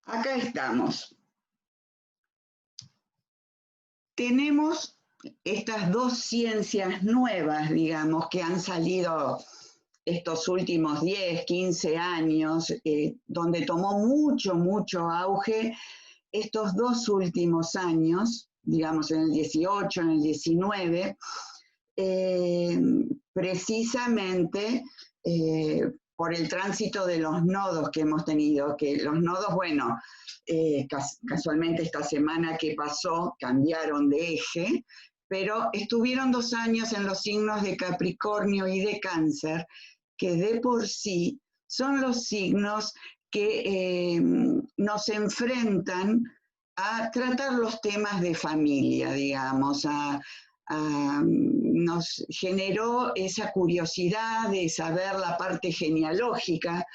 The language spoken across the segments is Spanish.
Acá estamos. Tenemos estas dos ciencias nuevas, digamos, que han salido estos últimos 10, 15 años, donde tomó mucho auge estos dos últimos años, digamos en el 18, en el 19, precisamente por el tránsito de los nodos que hemos tenido, que los nodos, bueno, casualmente esta semana que pasó cambiaron de eje, pero estuvieron 2 años en los signos de Capricornio y de Cáncer, que de por sí son los signos que nos enfrentan a tratar los temas de familia, digamos, nos generó esa curiosidad de saber la parte genealógica,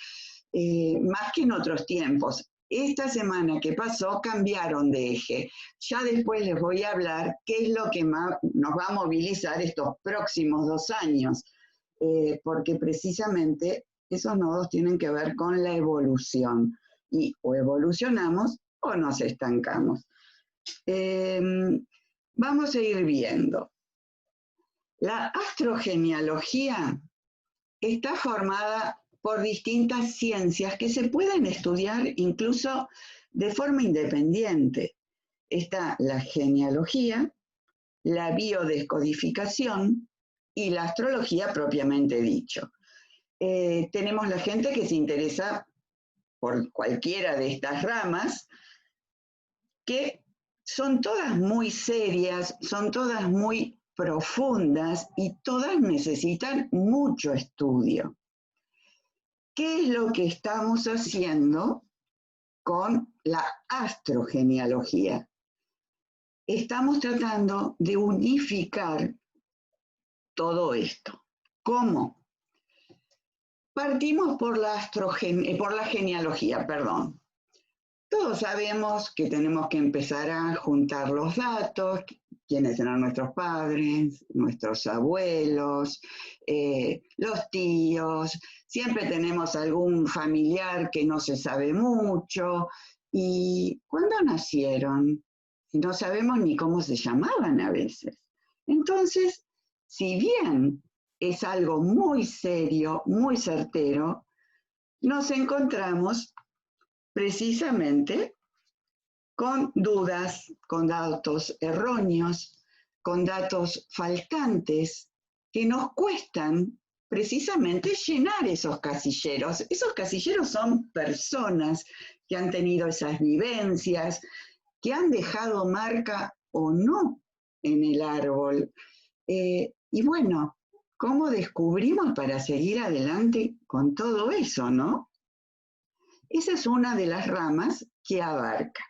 más que en otros tiempos. Esta semana que pasó cambiaron de eje. Ya después les voy a hablar qué es lo que nos va a movilizar estos próximos 2 años, porque precisamente esos nodos tienen que ver con la evolución. Y o evolucionamos o nos estancamos. Vamos a ir viendo. La astrogenealogía está formada por distintas ciencias que se pueden estudiar incluso de forma independiente. Está la genealogía, la biodescodificación y la astrología propiamente dicho. Tenemos la gente que se interesa por cualquiera de estas ramas, que son todas muy serias, son todas muy profundas y todas necesitan mucho estudio. ¿Qué es lo que estamos haciendo con la astrogenealogía? Estamos tratando de unificar todo esto. ¿Cómo? Partimos por la genealogía, perdón. Todos sabemos que tenemos que empezar a juntar los datos, quiénes eran nuestros padres, nuestros abuelos, los tíos, siempre tenemos algún familiar que no se sabe mucho. ¿Y cuándo nacieron? No sabemos ni cómo se llamaban a veces. Entonces, si bien es algo muy serio, muy certero, nos encontramos precisamente con dudas, con datos erróneos, con datos faltantes, que nos cuestan precisamente llenar esos casilleros. Esos casilleros son personas que han tenido esas vivencias, que han dejado marca o no en el árbol. Y bueno, ¿cómo descubrimos para seguir adelante con todo eso, no? Esa es una de las ramas que abarca.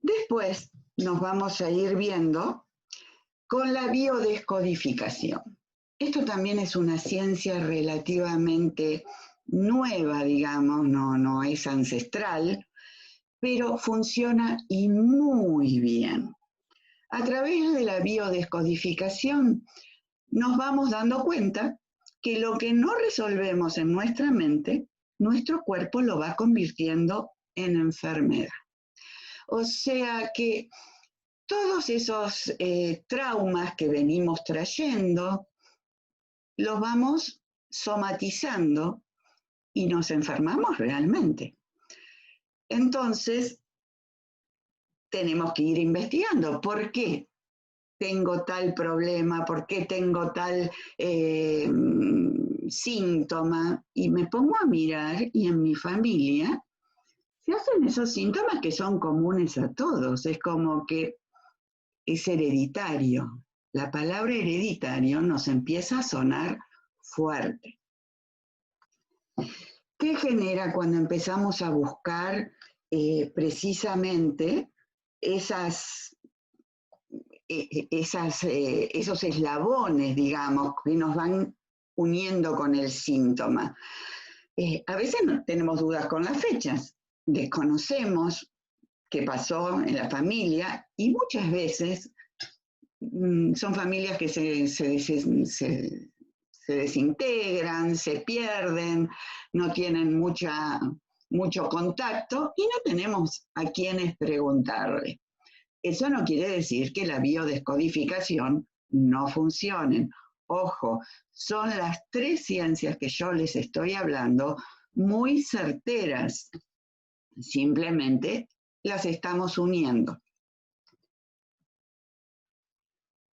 Después nos vamos a ir viendo con la biodescodificación. Esto también es una ciencia relativamente nueva, digamos, no es ancestral, pero funciona y muy bien. A través de la biodescodificación nos vamos dando cuenta que lo que no resolvemos en nuestra mente, nuestro cuerpo lo va convirtiendo en enfermedad. O sea que todos esos traumas que venimos trayendo, los vamos somatizando y nos enfermamos realmente. Entonces, tenemos que ir investigando. ¿Por qué tengo tal problema? ¿Por qué tengo tal síntoma? Y me pongo a mirar y en mi familia se hacen esos síntomas que son comunes a todos. Es como que es hereditario. La palabra hereditario nos empieza a sonar fuerte. ¿Qué genera cuando empezamos a buscar precisamente esos eslabones, digamos, que nos van uniendo con el síntoma? A veces tenemos dudas con las fechas, desconocemos qué pasó en la familia y muchas veces son familias que se desintegran, se pierden, no tienen mucho contacto y no tenemos a quienes preguntarle. Eso no quiere decir que la biodescodificación no funcione. Ojo, son las 3 ciencias que yo les estoy hablando muy certeras. Simplemente las estamos uniendo.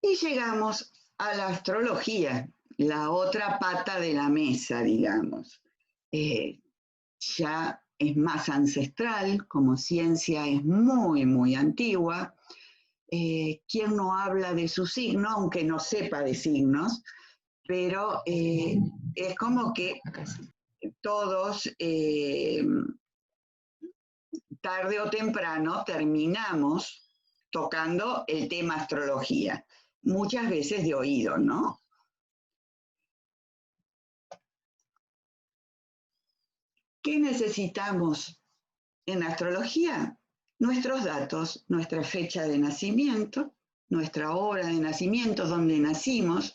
Y llegamos a la astrología, la otra pata de la mesa, digamos. Ya es más ancestral, como ciencia es muy, muy antigua. ¿Quién no habla de su signo, aunque no sepa de signos? Pero es como que todos, tarde o temprano, terminamos tocando el tema astrología, muchas veces de oído, ¿no? ¿Qué necesitamos en astrología? Nuestros datos, nuestra fecha de nacimiento, nuestra hora de nacimiento, donde nacimos.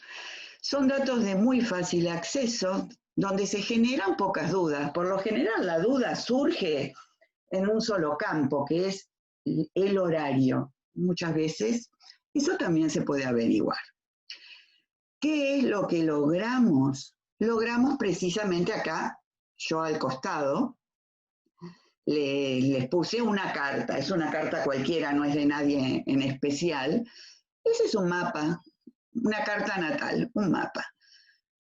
Son datos de muy fácil acceso, donde se generan pocas dudas. Por lo general, la duda surge en un solo campo, que es el horario. Muchas veces eso también se puede averiguar. ¿Qué es lo que logramos? Logramos precisamente acá, yo al costado, les puse una carta. Es una carta cualquiera, no es de nadie en especial. Ese es un mapa, una carta natal, un mapa.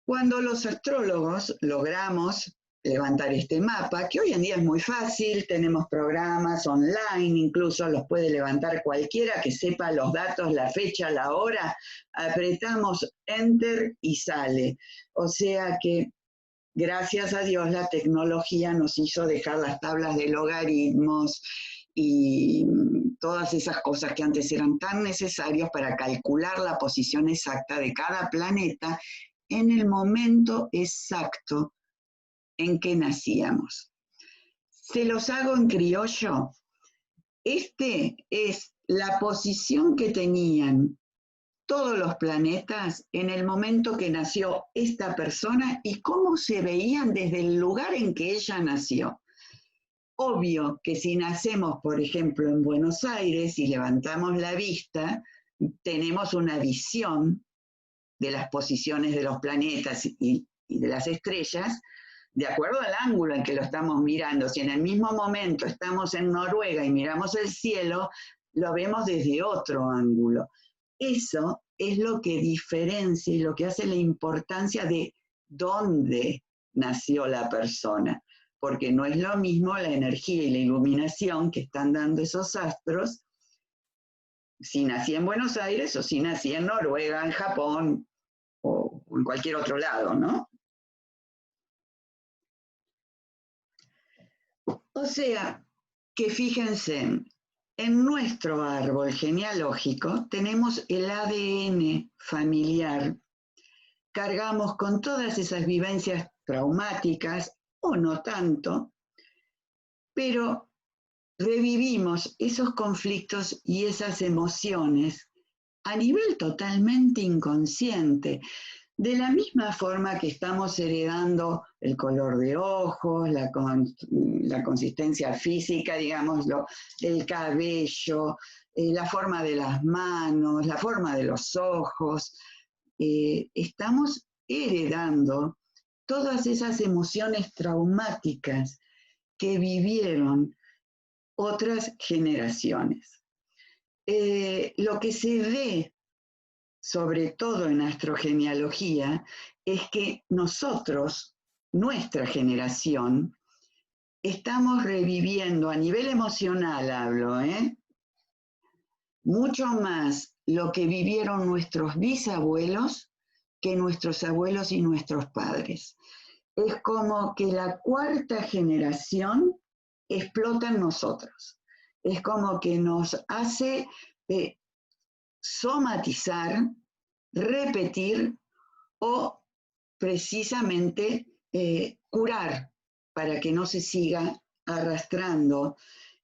Cuando los astrólogos logramos levantar este mapa, que hoy en día es muy fácil, tenemos programas online, incluso los puede levantar cualquiera que sepa los datos, la fecha, la hora, apretamos Enter y sale. O sea que, gracias a Dios, la tecnología nos hizo dejar las tablas de logaritmos y todas esas cosas que antes eran tan necesarias para calcular la posición exacta de cada planeta en el momento exacto en que nacíamos. Se los hago en criollo. Este es la posición que tenían todos los planetas en el momento que nació esta persona y cómo se veían desde el lugar en que ella nació. Obvio que si nacemos, por ejemplo, en Buenos Aires y levantamos la vista, tenemos una visión de las posiciones de los planetas y de las estrellas, de acuerdo al ángulo en que lo estamos mirando. Si en el mismo momento estamos en Noruega y miramos el cielo, lo vemos desde otro ángulo. Eso es lo que diferencia y lo que hace la importancia de dónde nació la persona, porque no es lo mismo la energía y la iluminación que están dando esos astros si nací en Buenos Aires o si nací en Noruega, en Japón o en cualquier otro lado, ¿no? O sea, que fíjense, en nuestro árbol genealógico tenemos el ADN familiar. Cargamos con todas esas vivencias traumáticas, o no tanto, pero revivimos esos conflictos y esas emociones a nivel totalmente inconsciente. De la misma forma que estamos heredando el color de ojos, la consistencia física, digámoslo, el cabello, la forma de las manos, la forma de los ojos, estamos heredando todas esas emociones traumáticas que vivieron otras generaciones. Lo que se ve sobre todo en astrogenealogía, es que nosotros, nuestra generación, estamos reviviendo a nivel emocional, hablo, mucho más lo que vivieron nuestros bisabuelos que nuestros abuelos y nuestros padres. Es como que la 4ª generación explota en nosotros. Es como que nos hace somatizar, repetir o precisamente curar para que no se siga arrastrando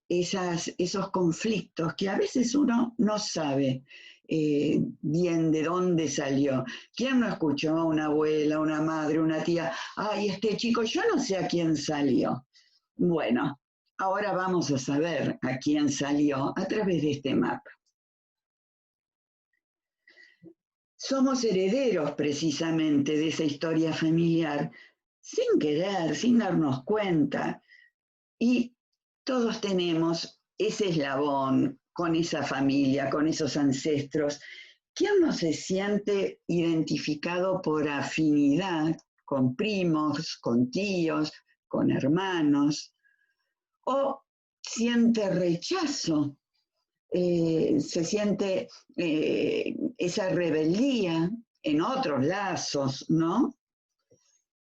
esos conflictos que a veces uno no sabe bien de dónde salió. ¿Quién no escuchó a una abuela, una madre, una tía? Ay, este chico, yo no sé a quién salió. Bueno, ahora vamos a saber a quién salió a través de este mapa. Somos herederos precisamente de esa historia familiar, sin querer, sin darnos cuenta. Y todos tenemos ese eslabón con esa familia, con esos ancestros. ¿Quién no se siente identificado por afinidad con primos, con tíos, con hermanos? ¿O siente rechazo? Se siente esa rebeldía en otros lazos, ¿no?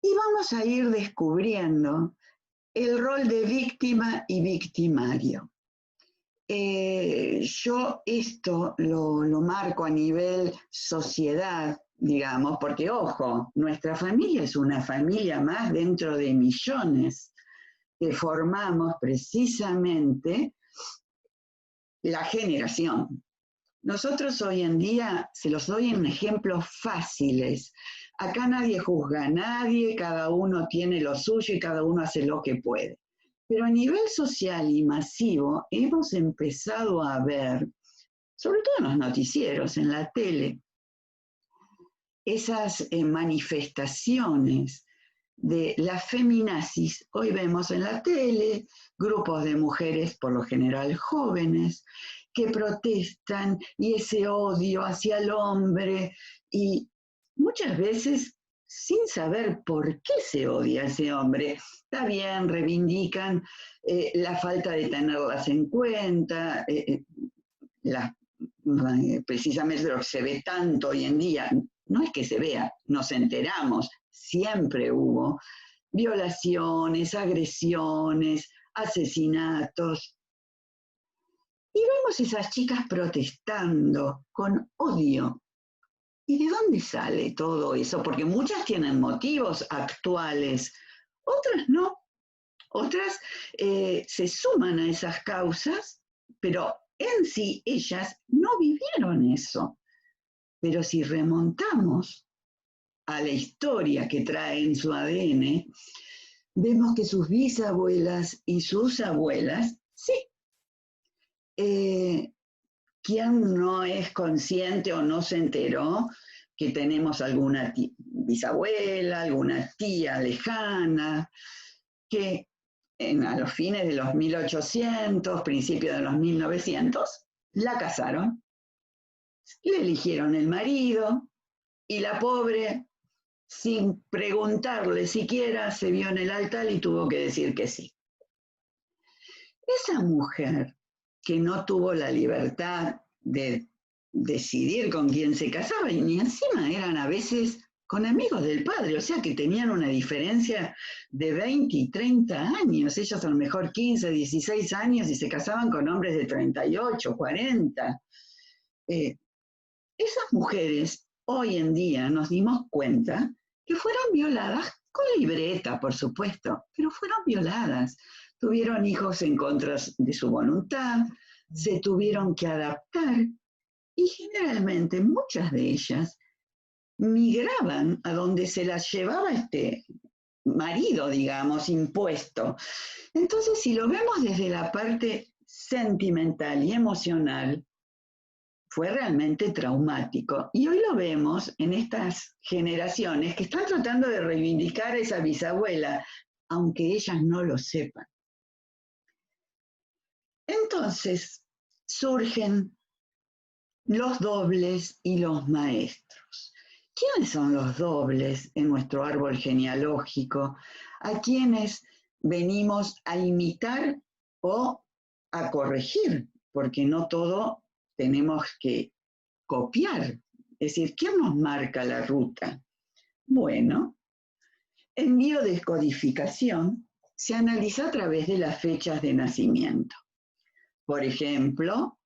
Y vamos a ir descubriendo el rol de víctima y victimario. Yo esto lo marco a nivel sociedad, digamos, porque ojo, nuestra familia es una familia más dentro de millones que formamos precisamente la generación. Nosotros hoy en día, se los doy en ejemplos fáciles. Acá nadie juzga a nadie, cada uno tiene lo suyo y cada uno hace lo que puede. Pero a nivel social y masivo hemos empezado a ver, sobre todo en los noticieros, en la tele, esas manifestaciones de la feminazis. Hoy vemos en la tele grupos de mujeres, por lo general jóvenes, que protestan y ese odio hacia el hombre y muchas veces sin saber por qué se odia a ese hombre. Está bien, reivindican la falta de tenerlas en cuenta, precisamente lo que se ve tanto hoy en día, no es que se vea, nos enteramos, siempre hubo violaciones, agresiones, asesinatos. Y vemos esas chicas protestando con odio. ¿Y de dónde sale todo eso? Porque muchas tienen motivos actuales, otras no. Otras se suman a esas causas, pero en sí ellas no vivieron eso. Pero si remontamos a la historia que trae en su ADN, vemos que sus bisabuelas y sus abuelas, sí. ¿Quién no es consciente o no se enteró que tenemos alguna bisabuela, alguna tía lejana, que a los fines de los 1800, principios de los 1900, la casaron, le eligieron el marido y la pobre, sin preguntarle siquiera, se vio en el altar y tuvo que decir que sí. Esa mujer que no tuvo la libertad de decidir con quién se casaba y ni encima eran a veces con amigos del padre, o sea que tenían una diferencia de 20 y 30 años, ellos a lo mejor 15, 16 años y se casaban con hombres de 38, 40. Esas mujeres hoy en día nos dimos cuenta que fueron violadas con libreta, por supuesto, pero fueron violadas. Tuvieron hijos en contra de su voluntad, se tuvieron que adaptar y generalmente muchas de ellas migraban a donde se las llevaba este marido, digamos, impuesto. Entonces, si lo vemos desde la parte sentimental y emocional, fue realmente traumático. Y hoy lo vemos en estas generaciones que están tratando de reivindicar a esa bisabuela, aunque ellas no lo sepan. Entonces surgen los dobles y los maestros. ¿Quiénes son los dobles en nuestro árbol genealógico? ¿A quienes venimos a imitar o a corregir? Porque no todo tenemos que copiar. Es decir, ¿quién nos marca la ruta? Bueno, en biodescodificación se analiza a través de las fechas de nacimiento. Por ejemplo,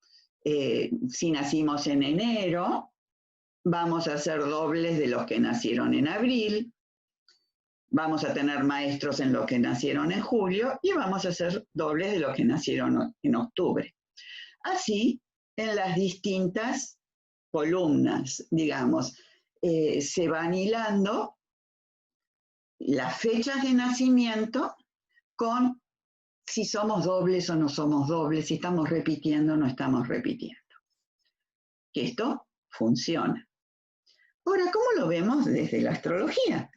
si nacimos en enero, vamos a ser dobles de los que nacieron en abril, vamos a tener maestros en los que nacieron en julio y vamos a ser dobles de los que nacieron en octubre. Así, en las distintas columnas, digamos, se van hilando las fechas de nacimiento con si somos dobles o no somos dobles, si estamos repitiendo o no estamos repitiendo. Que esto funciona. Ahora, ¿cómo lo vemos desde la astrología?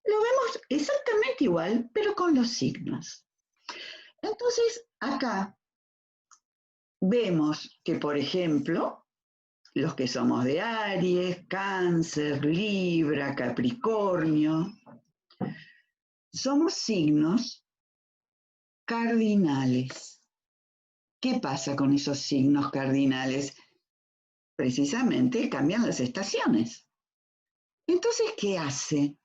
Lo vemos exactamente igual, pero con los signos. Entonces, acá vemos que, por ejemplo, los que somos de Aries, Cáncer, Libra, Capricornio, somos signos cardinales. ¿Qué pasa con esos signos cardinales? Precisamente cambian las estaciones. Entonces, ¿qué hace?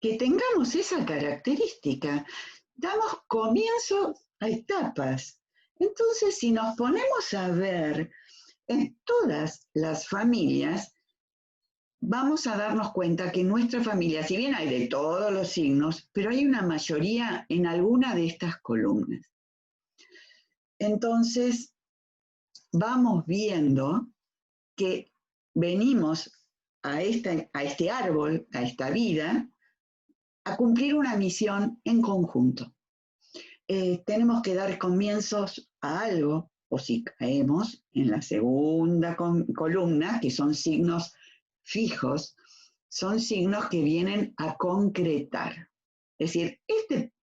Que tengamos esa característica. Damos comienzo a etapas. Entonces, si nos ponemos a ver en todas las familias, vamos a darnos cuenta que en nuestra familia, si bien hay de todos los signos, pero hay una mayoría en alguna de estas columnas. Entonces, vamos viendo que venimos a este árbol, a esta vida, a cumplir una misión en conjunto. Tenemos que dar comienzos a algo, o si caemos en la segunda columna, que son signos fijos, son signos que vienen a concretar. Es decir, este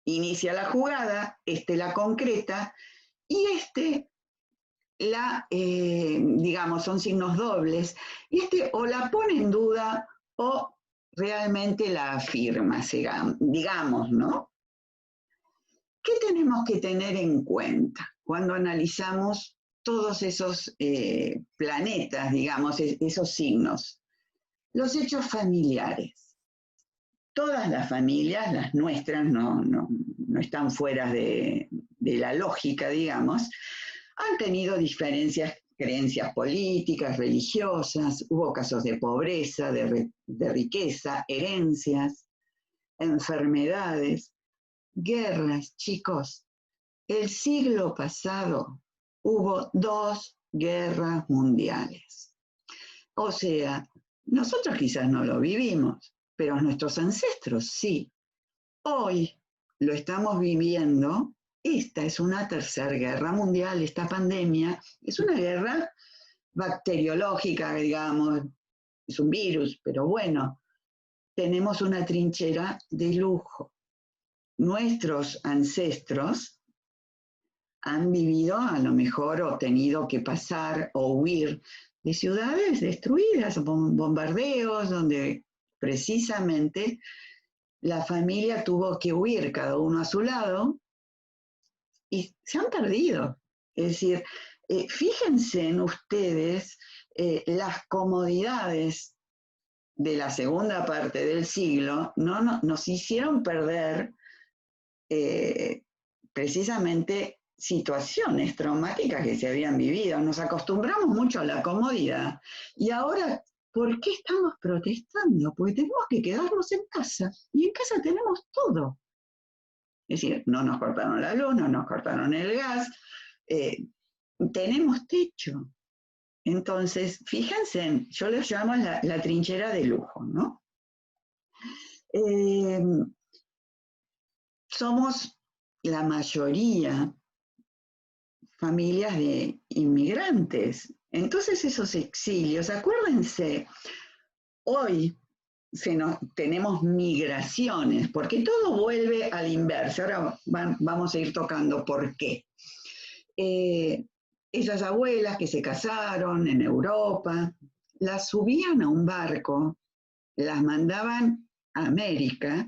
inicia la jugada, este la concreta, y este digamos, son signos dobles, y este o la pone en duda o realmente la afirma, digamos, ¿no? ¿Qué tenemos que tener en cuenta cuando analizamos todos esos planetas, digamos, esos signos? Los hechos familiares. Todas las familias, las nuestras, no están fuera de la lógica, digamos, han tenido diferencias, creencias políticas, religiosas, hubo casos de pobreza, de riqueza, herencias, enfermedades, guerras. Chicos, el siglo pasado hubo 2 guerras mundiales. O sea, nosotros quizás no lo vivimos, pero nuestros ancestros sí. Hoy lo estamos viviendo. Esta es una tercera guerra mundial, esta pandemia es una guerra bacteriológica, digamos, es un virus, pero bueno, tenemos una trinchera de lujo. Nuestros ancestros han vivido a lo mejor o tenido que pasar o huir de ciudades destruidas, bombardeos, donde precisamente la familia tuvo que huir cada uno a su lado y se han perdido. Es decir, fíjense en ustedes las comodidades de la segunda parte del siglo nos hicieron perder precisamente situaciones traumáticas que se habían vivido. Nos acostumbramos mucho a la comodidad y ahora, ¿por qué estamos protestando? Porque tenemos que quedarnos en casa y en casa tenemos todo. Es decir, no nos cortaron la luz, no nos cortaron el gas, tenemos techo. Entonces, fíjense, yo les llamo la trinchera de lujo, ¿no? Somos la mayoría familias de inmigrantes. Entonces, esos exilios, acuérdense, hoy tenemos migraciones, porque todo vuelve a la inversa. Ahora vamos a ir tocando por qué. Esas abuelas que se casaron en Europa, las subían a un barco, las mandaban a América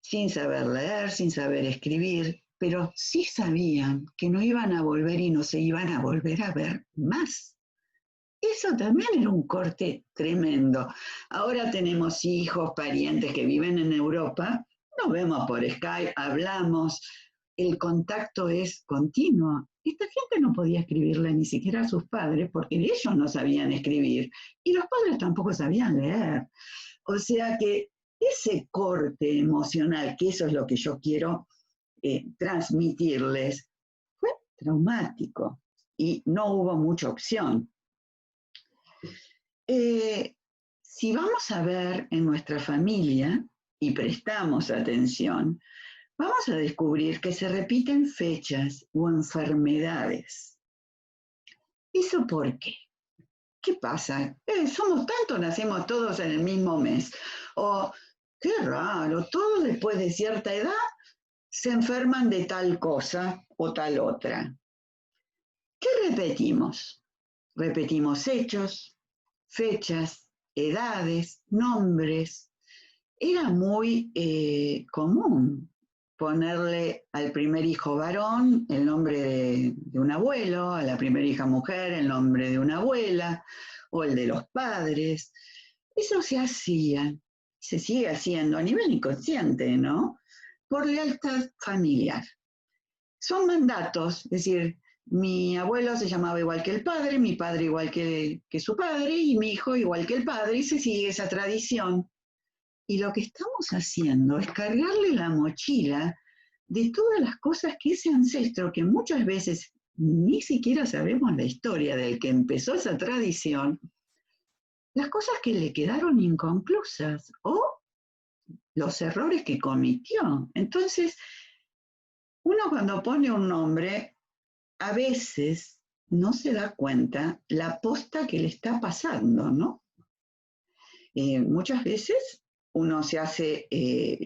sin saber leer, sin saber escribir, pero sí sabían que no iban a volver y no se iban a volver a ver más. Eso también era un corte tremendo. Ahora tenemos hijos, parientes que viven en Europa, nos vemos por Skype, hablamos, el contacto es continuo. Esta gente no podía escribirle ni siquiera a sus padres porque ellos no sabían escribir y los padres tampoco sabían leer. O sea que ese corte emocional, que eso es lo que yo quiero transmitirles, fue traumático y no hubo mucha opción. Si vamos a ver en nuestra familia y prestamos atención, vamos a descubrir que se repiten fechas o enfermedades. ¿Eso por qué? ¿Qué pasa? Somos tantos, nacemos todos en el mismo mes. O, qué raro, todos después de cierta edad se enferman de tal cosa o tal otra. ¿Qué repetimos? Repetimos hechos, fechas, edades, nombres. Era muy común ponerle al primer hijo varón el nombre de un abuelo, a la primera hija mujer el nombre de una abuela o el de los padres. Eso se hacía, se sigue haciendo a nivel inconsciente, ¿no? Por lealtad familiar. Son mandatos, es decir, mi abuelo se llamaba igual que el padre, mi padre igual que su padre y mi hijo igual que el padre, y se sigue esa tradición. Y lo que estamos haciendo es cargarle la mochila de todas las cosas que ese ancestro, que muchas veces ni siquiera sabemos la historia del que empezó esa tradición, las cosas que le quedaron inconclusas o los errores que cometió. Entonces, uno cuando pone un nombre, a veces no se da cuenta la posta que le está pasando, ¿no? Muchas veces uno se hace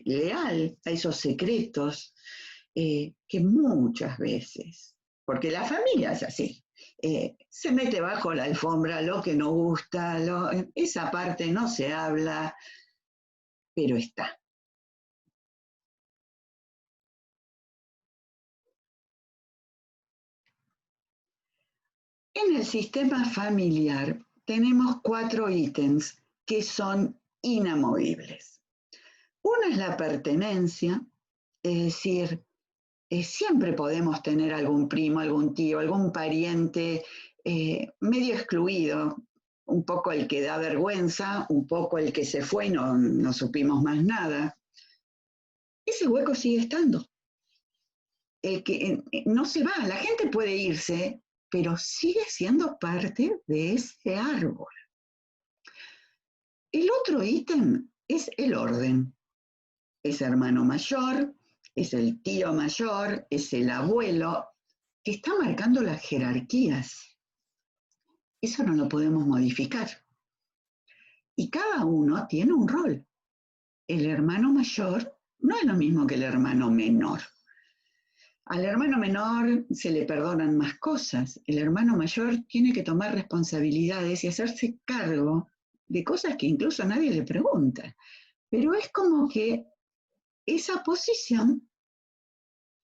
leal a esos secretos que muchas veces, porque la familia es así, se mete bajo la alfombra lo que no gusta, esa parte no se habla, pero está. En el sistema familiar tenemos 4 ítems que son inamovibles. Uno es la pertenencia, es decir, siempre podemos tener algún primo, algún tío, algún pariente medio excluido, un poco el que da vergüenza, un poco el que se fue y no supimos más nada. Ese hueco sigue estando. El que no se va, la gente puede irse, pero sigue siendo parte de ese árbol. El otro ítem es el orden. Es hermano mayor, es el tío mayor, es el abuelo, que está marcando las jerarquías. Eso no lo podemos modificar. Y cada uno tiene un rol. El hermano mayor no es lo mismo que el hermano menor. Al hermano menor se le perdonan más cosas. El hermano mayor tiene que tomar responsabilidades y hacerse cargo de cosas que incluso nadie le pregunta. Pero es como que esa posición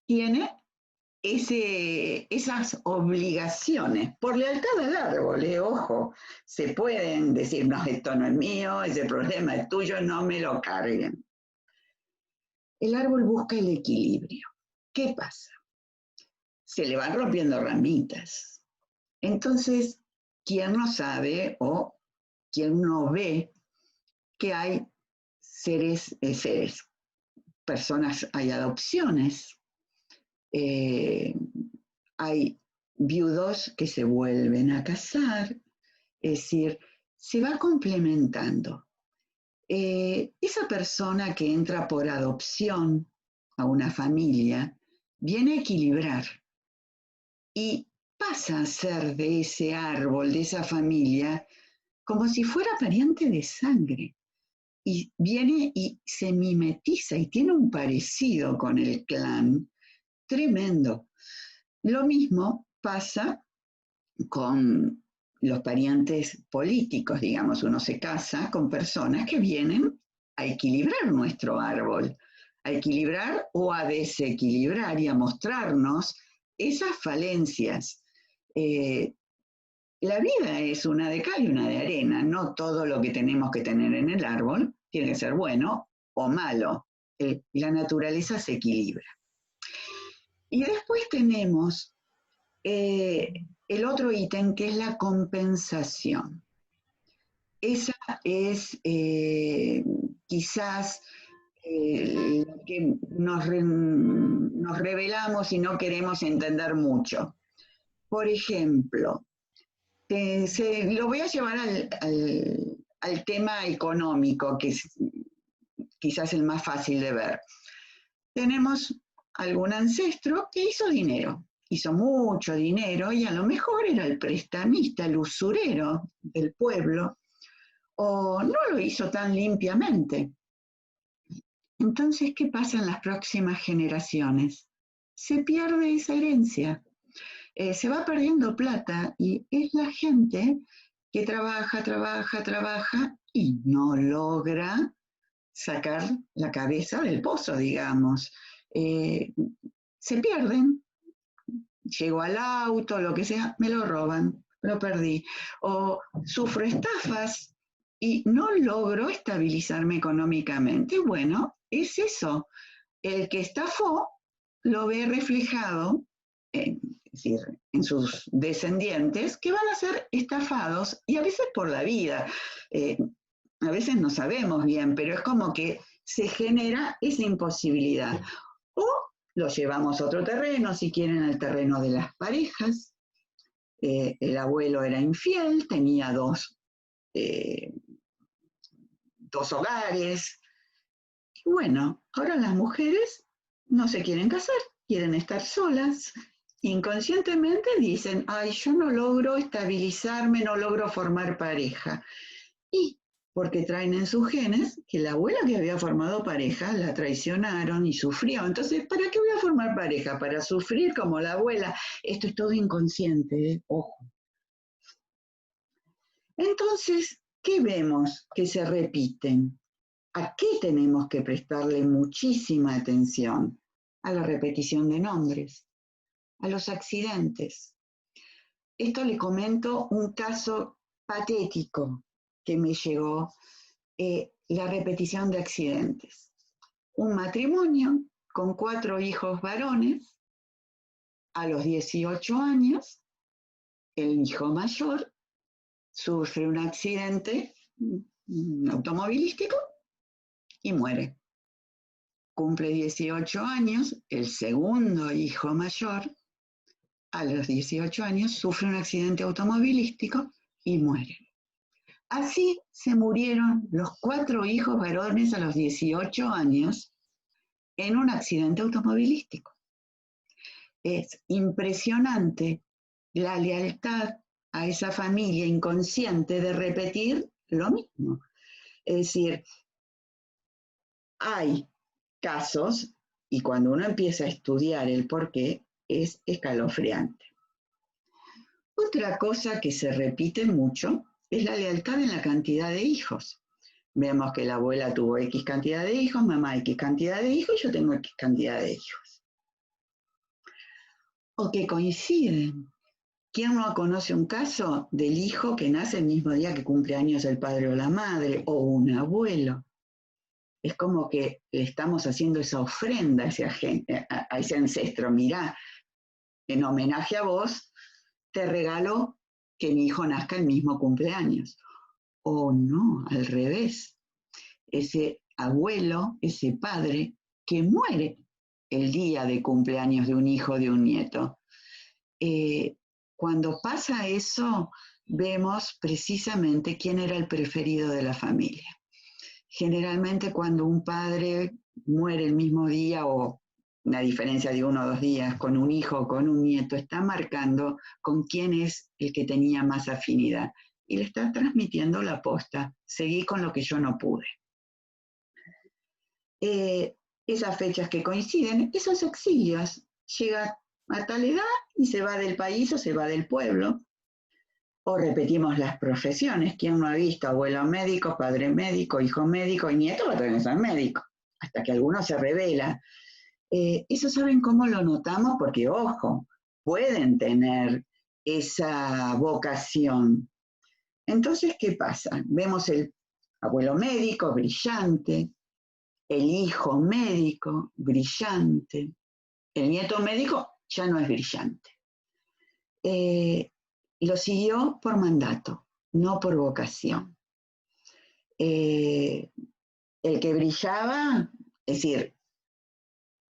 tiene esas obligaciones, por lealtad al árbol, ojo, se pueden decir, no, esto no es mío, ese problema es tuyo, no me lo carguen. El árbol busca el equilibrio. ¿Qué pasa? Se le van rompiendo ramitas. Entonces, ¿quién no sabe o quién no ve que hay seres, personas, hay adopciones, hay viudos que se vuelven a casar, es decir, se va complementando. Esa persona que entra por adopción a una familia viene a equilibrar y pasa a ser de ese árbol, de esa familia, como si fuera pariente de sangre. Y viene y se mimetiza y tiene un parecido con el clan tremendo. Lo mismo pasa con los parientes políticos, digamos, uno se casa con personas que vienen a equilibrar nuestro árbol, a equilibrar o a desequilibrar y a mostrarnos esas falencias. La vida es una de cal y una de arena, no todo lo que tenemos que tener en el árbol tiene que ser bueno o malo. La naturaleza se equilibra. Y después tenemos el otro ítem que es la compensación. Esa es quizás lo que nos revelamos y no queremos entender mucho. Por ejemplo, lo voy a llevar al tema económico, que es quizás el más fácil de ver. tenemos algún ancestro que hizo dinero, hizo mucho dinero y a lo mejor era el prestamista, el usurero del pueblo, o no lo hizo tan limpiamente. Entonces, ¿qué pasa en las próximas generaciones? Se pierde esa herencia, se va perdiendo plata y es la gente que trabaja, trabaja, trabaja y no logra sacar la cabeza del pozo, digamos. Se pierden, llego al auto, lo que sea, me lo roban, lo perdí. O sufro estafas y no logro estabilizarme económicamente. Bueno, es eso. El que estafó lo ve reflejado es decir, en sus descendientes, que van a ser estafados y a veces por la vida. A veces no sabemos bien, pero es como que se genera esa imposibilidad. O lo llevamos a otro terreno, si quieren, al terreno de las parejas. El abuelo era infiel, tenía dos hogares. Y bueno, ahora las mujeres no se quieren casar, quieren estar solas. Inconscientemente dicen, ay, yo no logro estabilizarme, no logro formar pareja. Y porque traen en sus genes que la abuela que había formado pareja la traicionaron y sufrió. Entonces, ¿para qué voy a formar pareja? ¿Para sufrir como la abuela? Esto es todo inconsciente, ojo. Entonces, ¿qué vemos que se repiten? ¿A qué tenemos que prestarle muchísima atención? A la repetición de nombres, a los accidentes. Esto le comento un caso patético que me llegó, la repetición de accidentes. Un matrimonio con 4 hijos varones, a los 18 años, el hijo mayor sufre un accidente automovilístico y muere. Cumple 18 años, el segundo hijo mayor, a los 18 años, sufre un accidente automovilístico y muere. Así se murieron los 4 hijos varones a los 18 años en un accidente automovilístico. Es impresionante la lealtad a esa familia inconsciente de repetir lo mismo. Es decir, hay casos, y cuando uno empieza a estudiar el porqué, es escalofriante. Otra cosa que se repite mucho es la lealtad en la cantidad de hijos. Vemos que la abuela tuvo X cantidad de hijos, mamá X cantidad de hijos, yo tengo X cantidad de hijos. O que coinciden. ¿Quién no conoce un caso del hijo que nace el mismo día que cumple años el padre o la madre, o un abuelo? Es como que le estamos haciendo esa ofrenda a ese ancestro. Mirá, en homenaje a vos, te regalo que mi hijo nazca el mismo cumpleaños. O no, al revés. Ese abuelo, ese padre, que muere el día de cumpleaños de un hijo, de un nieto. Cuando pasa eso, vemos precisamente quién era el preferido de la familia. Generalmente cuando un padre muere el mismo día o una diferencia de 1 o 2 días con un hijo o con un nieto, está marcando con quién es el que tenía más afinidad y le está transmitiendo la posta. Seguí con lo que yo no pude. Esas fechas que coinciden, esos exilios, llega a tal edad y se va del país o se va del pueblo. O repetimos las profesiones. ¿Quién no ha visto abuelo médico, padre médico, hijo médico y nieto va a tener que ser médico? Hasta que alguno se revela. Eso saben cómo lo notamos porque, ojo, pueden tener esa vocación. Entonces, ¿qué pasa? Vemos el abuelo médico brillante, el hijo médico brillante, el nieto médico ya no es brillante. Lo siguió por mandato, no por vocación. El que brillaba, es decir,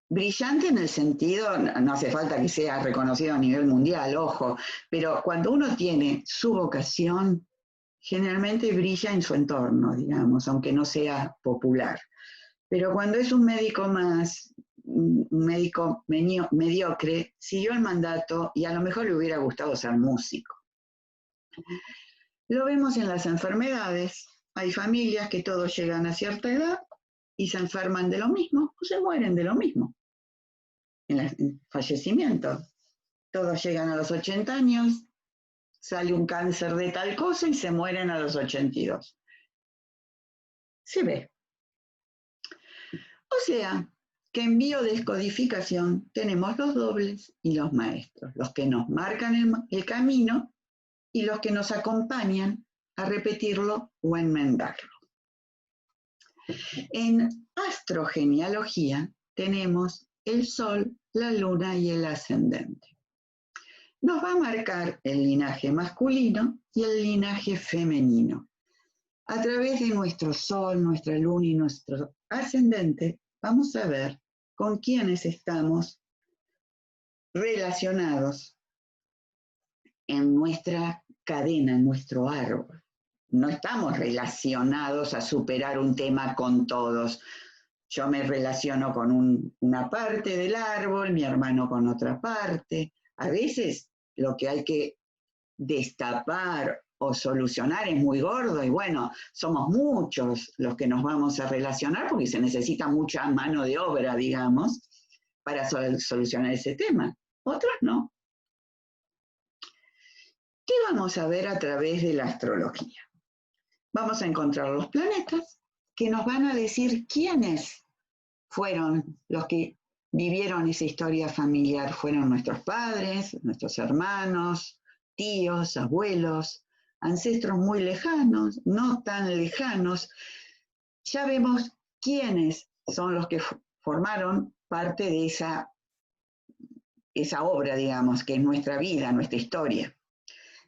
brillante en el sentido, no hace falta que sea reconocido a nivel mundial, ojo, pero cuando uno tiene su vocación, generalmente brilla en su entorno, digamos, aunque no sea popular. Pero cuando es un médico más un médico mediocre, siguió el mandato y a lo mejor le hubiera gustado ser músico. Lo vemos en las enfermedades. Hay familias que todos llegan a cierta edad y se enferman de lo mismo o se mueren de lo mismo. En el fallecimiento. Todos llegan a los 80 años, sale un cáncer de tal cosa y se mueren a los 82. Se ve. O sea, que en biodescodificación tenemos los dobles y los maestros, los que nos marcan el camino y los que nos acompañan a repetirlo o a enmendarlo. En astrogenealogía tenemos el sol, la luna y el ascendente. Nos va a marcar el linaje masculino y el linaje femenino. A través de nuestro sol, nuestra luna y nuestro ascendente, vamos a ver con quiénes estamos relacionados en nuestra cadena, en nuestro árbol. No estamos relacionados a superar un tema con todos. Yo me relaciono con una parte del árbol, mi hermano con otra parte. A veces lo que hay que destapar o solucionar es muy gordo y bueno, somos muchos los que nos vamos a relacionar porque se necesita mucha mano de obra, digamos, para solucionar ese tema. Otros no. ¿Qué vamos a ver a través de la astrología? Vamos a encontrar los planetas que nos van a decir quiénes fueron los que vivieron esa historia familiar. Fueron nuestros padres, nuestros hermanos, tíos, abuelos, ancestros muy lejanos, no tan lejanos. Ya vemos quiénes son los que formaron parte de esa obra, digamos, que es nuestra vida, nuestra historia.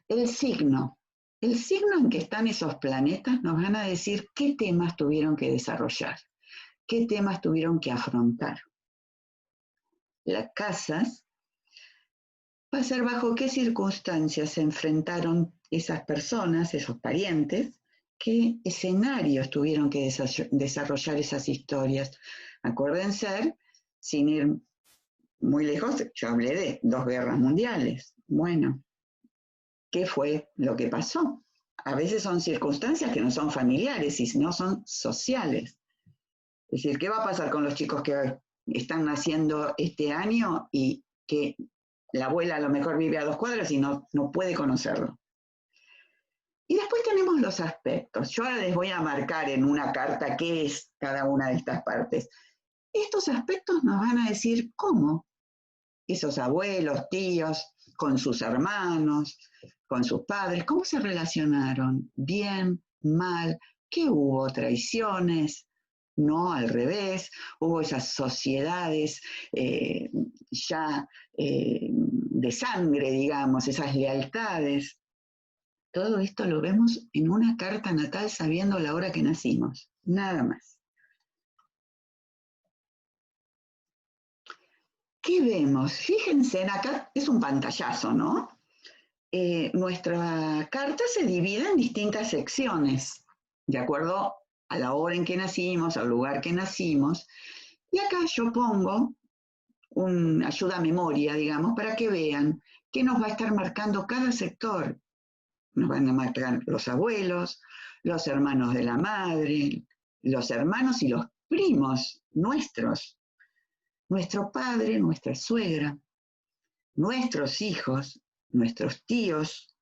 El signo en que están esos planetas nos van a decir qué temas tuvieron que desarrollar, qué temas tuvieron que afrontar. Las casas va a ser bajo qué circunstancias se enfrentaron esas personas, esos parientes, qué escenarios tuvieron que desarrollar esas historias. Acuérdense, sin ir muy lejos, yo hablé de 2 guerras mundiales. Bueno, ¿qué fue lo que pasó? A veces son circunstancias que no son familiares, sino son sociales. Es decir, ¿qué va a pasar con los chicos que están naciendo este año y que la abuela a lo mejor vive a 2 cuadras y no puede conocerlo? Y después tenemos los aspectos. Yo ahora les voy a marcar en una carta qué es cada una de estas partes. Estos aspectos nos van a decir cómo esos abuelos, tíos, con sus hermanos, con sus padres, cómo se relacionaron, bien, mal, qué hubo, traiciones, no al revés, hubo esas sociedades ya de sangre, digamos, esas lealtades. Todo esto lo vemos en una carta natal sabiendo la hora que nacimos, nada más. ¿Qué vemos? Fíjense, acá es un pantallazo, ¿no? Nuestra carta se divide en distintas secciones, de acuerdo a la hora en que nacimos, al lugar que nacimos. Y acá yo pongo una ayuda a memoria, digamos, para que vean qué nos va a estar marcando cada sector. Nos van a marcar los abuelos, los hermanos de la madre, los hermanos y los primos nuestros, nuestro padre, nuestra suegra, nuestros hijos, nuestros tíos,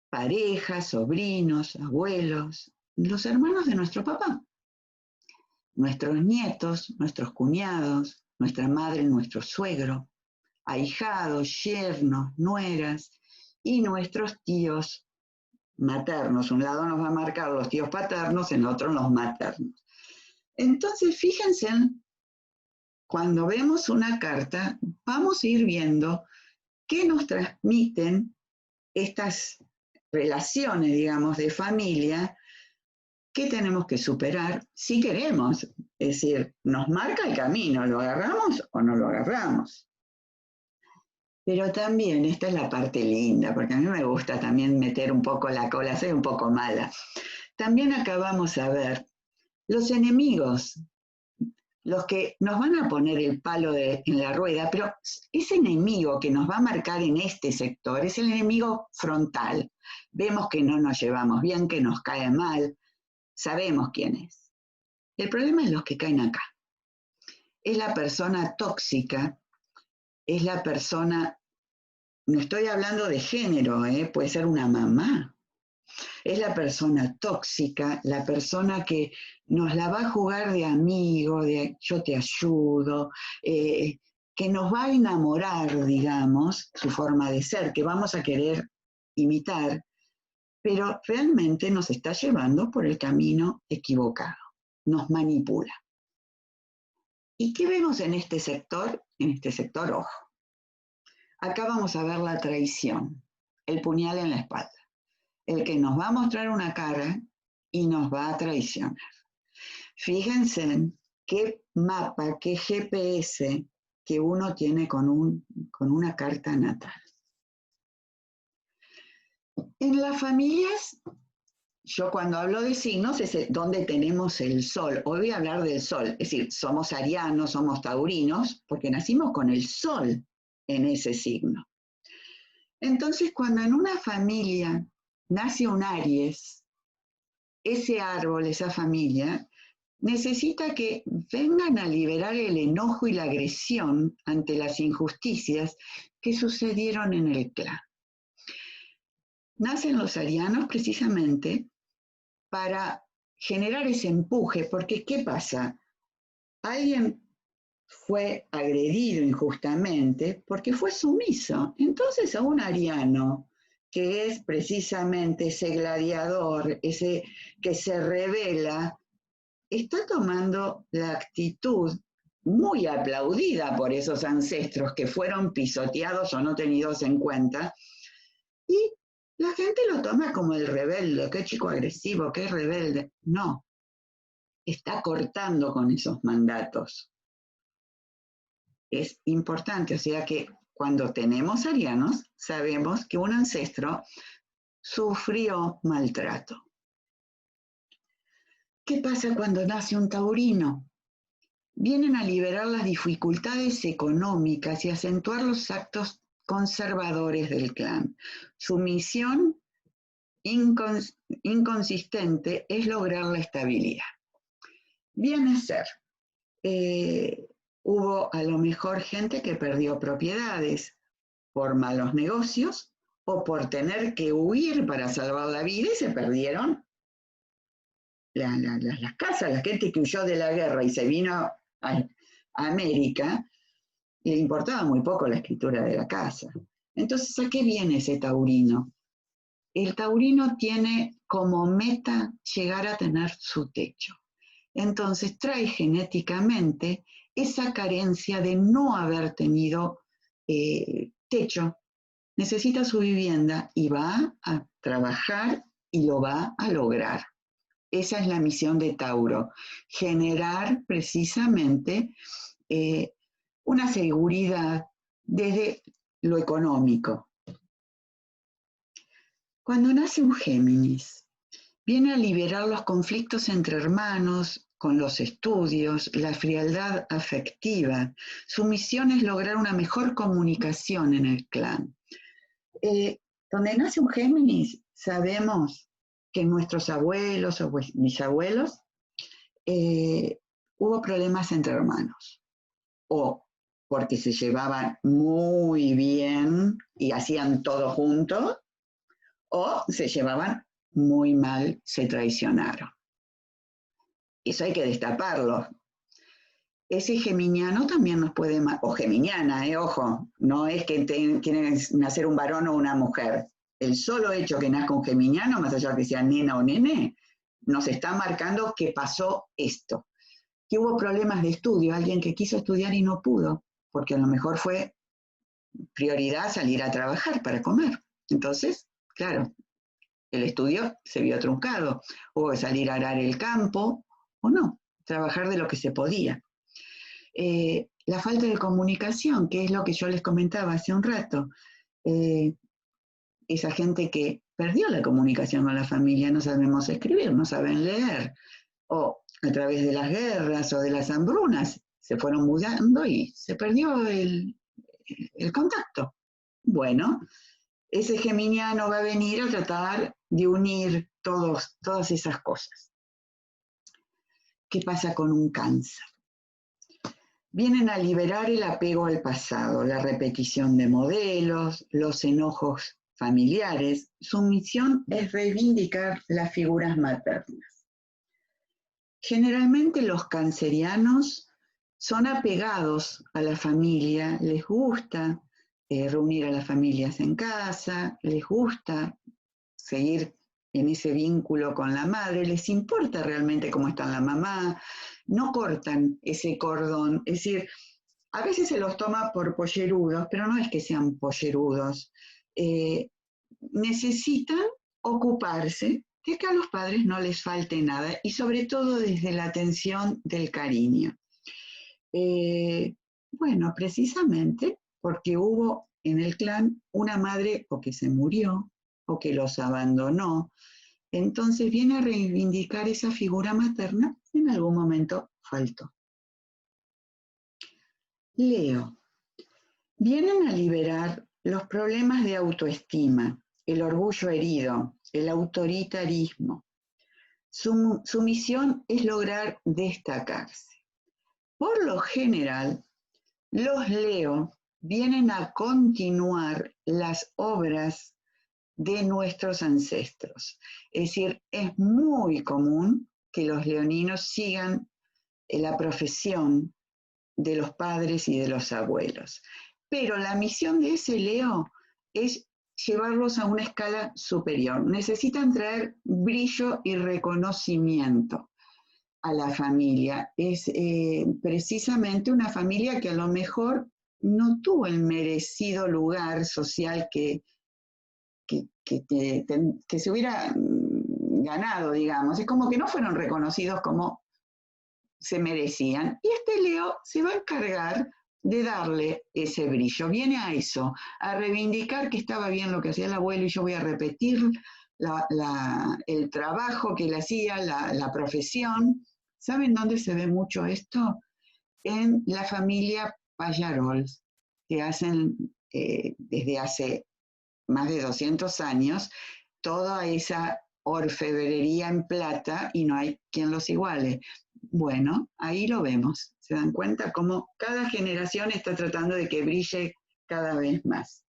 parejas, sobrinos, abuelos, los hermanos de nuestro papá, nuestros nietos, nuestros cuñados, nuestra madre, nuestro suegro, ahijados, yernos, nueras y nuestros tíos maternos. Un lado nos va a marcar los tíos paternos, en otro los maternos. Entonces, fíjense, cuando vemos una carta, vamos a ir viendo qué nos transmiten estas relaciones, digamos, de familia, qué tenemos que superar si queremos. Es decir, nos marca el camino, ¿lo agarramos o no lo agarramos? Pero también, esta es la parte linda, porque a mí me gusta también meter un poco la cola, soy un poco mala. También acá vamos a ver los enemigos los que nos van a poner el palo en la rueda, pero ese enemigo que nos va a marcar en este sector es el enemigo frontal. Vemos que no nos llevamos bien, que nos cae mal, sabemos quién es. El problema es los que caen acá. Es la persona tóxica, es la persona, no estoy hablando de género, puede ser una mamá. Es la persona tóxica, la persona que nos la va a jugar de amigo, de yo te ayudo, que nos va a enamorar, digamos, su forma de ser, que vamos a querer imitar, pero realmente nos está llevando por el camino equivocado, nos manipula. ¿Y qué vemos en este sector? En este sector, ojo. Acá vamos a ver la traición, el puñal en la espalda. El que nos va a mostrar una cara y nos va a traicionar. Fíjense qué mapa, qué GPS que uno tiene con una carta natal. En las familias, yo cuando hablo de signos es donde tenemos el sol. Hoy voy a hablar del sol, es decir, somos arianos, somos taurinos, porque nacimos con el sol en ese signo. Entonces, cuando en una familia nace un Aries, ese árbol, esa familia, necesita que vengan a liberar el enojo y la agresión ante las injusticias que sucedieron en el clan. Nacen los arianos precisamente para generar ese empuje, porque ¿qué pasa? Alguien fue agredido injustamente porque fue sumiso. Entonces a un ariano, que es precisamente ese gladiador, ese que se revela, está tomando la actitud muy aplaudida por esos ancestros que fueron pisoteados o no tenidos en cuenta, y la gente lo toma como el rebelde, qué chico agresivo, qué rebelde. No, está cortando con esos mandatos. Es importante, o sea que cuando tenemos arianos, sabemos que un ancestro sufrió maltrato. ¿Qué pasa cuando nace un taurino? Vienen a liberar las dificultades económicas y acentuar los actos conservadores del clan. Su misión inconsistente es lograr la estabilidad. Viene a ser, hubo a lo mejor gente que perdió propiedades por malos negocios o por tener que huir para salvar la vida y se perdieron las casas. La gente que huyó de la guerra y se vino a América, le importaba muy poco la escritura de la casa. Entonces, ¿a qué viene ese taurino? El taurino tiene como meta llegar a tener su techo. Entonces, trae genéticamente esa carencia de no haber tenido techo. Necesita su vivienda y va a trabajar y lo va a lograr. Esa es la misión de Tauro, generar precisamente una seguridad desde lo económico. Cuando nace un Géminis, viene a liberar los conflictos entre hermanos, con los estudios, la frialdad afectiva. Su misión es lograr una mejor comunicación en el clan. Donde nace un Géminis, sabemos que nuestros abuelos o bisabuelos hubo problemas entre hermanos, o porque se llevaban muy bien y hacían todo juntos, o se llevaban muy mal, se traicionaron. Eso hay que destaparlo. Ese geminiano también nos puede, o geminiana, ojo, no es que tiene que nacer un varón o una mujer. El solo hecho que nazca un geminiano, más allá de que sea nena o nene, nos está marcando que pasó esto. Que hubo problemas de estudio, alguien que quiso estudiar y no pudo, porque a lo mejor fue prioridad salir a trabajar para comer. Entonces, claro, el estudio se vio truncado. Hubo que salir a arar el campo o no, trabajar de lo que se podía. La falta de comunicación, que es lo que yo les comentaba hace un rato. Esa gente que perdió la comunicación con la familia, no sabemos escribir, no saben leer, o a través de las guerras o de las hambrunas, se fueron mudando y se perdió el contacto. Bueno, ese geminiano va a venir a tratar de unir todas esas cosas. ¿Qué pasa con un Cáncer? Vienen a liberar el apego al pasado, la repetición de modelos, los enojos familiares. Su misión es reivindicar las figuras maternas. Generalmente los cancerianos son apegados a la familia, les gusta reunir a las familias en casa, les gusta seguir en ese vínculo con la madre, les importa realmente cómo está la mamá, no cortan ese cordón, es decir, a veces se los toma por pollerudos, pero no es que sean pollerudos, necesitan ocuparse de que a los padres no les falte nada y sobre todo desde la atención del cariño. Bueno, precisamente porque hubo en el clan una madre o que se murió o que los abandonó, entonces viene a reivindicar esa figura materna que en algún momento faltó. Leo. Vienen a liberar los problemas de autoestima, el orgullo herido, el autoritarismo. Su misión es lograr destacarse. Por lo general, los Leo vienen a continuar las obras de nuestros ancestros. Es decir, es muy común que los leoninos sigan la profesión de los padres y de los abuelos. Pero la misión de ese Leo es llevarlos a una escala superior. Necesitan traer brillo y reconocimiento a la familia. Es precisamente una familia que a lo mejor no tuvo el merecido lugar social que se hubiera ganado, digamos. Es como que no fueron reconocidos como se merecían. Y este Leo se va a encargar de darle ese brillo. Viene a eso, a reivindicar que estaba bien lo que hacía el abuelo y yo voy a repetir el trabajo que él hacía, la profesión. ¿Saben dónde se ve mucho esto? En la familia Pallarols, que hacen desde hace más de 200 años toda esa orfebrería en plata y no hay quien los iguale. Bueno, ahí lo vemos. Se dan cuenta cómo cada generación está tratando de que brille cada vez más.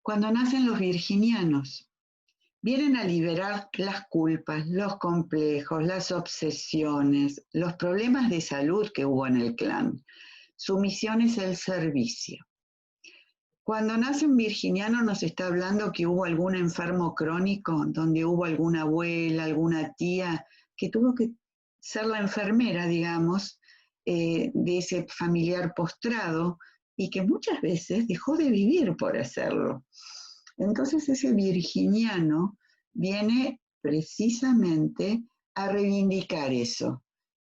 Cuando nacen los virginianos, vienen a liberar las culpas, los complejos, las obsesiones, los problemas de salud que hubo en el clan. Su misión es el servicio. Cuando nace un virginiano nos está hablando que hubo algún enfermo crónico, donde hubo alguna abuela, alguna tía, que tuvo que ser la enfermera, digamos, de ese familiar postrado y que muchas veces dejó de vivir por hacerlo. Entonces ese virginiano viene precisamente a reivindicar eso.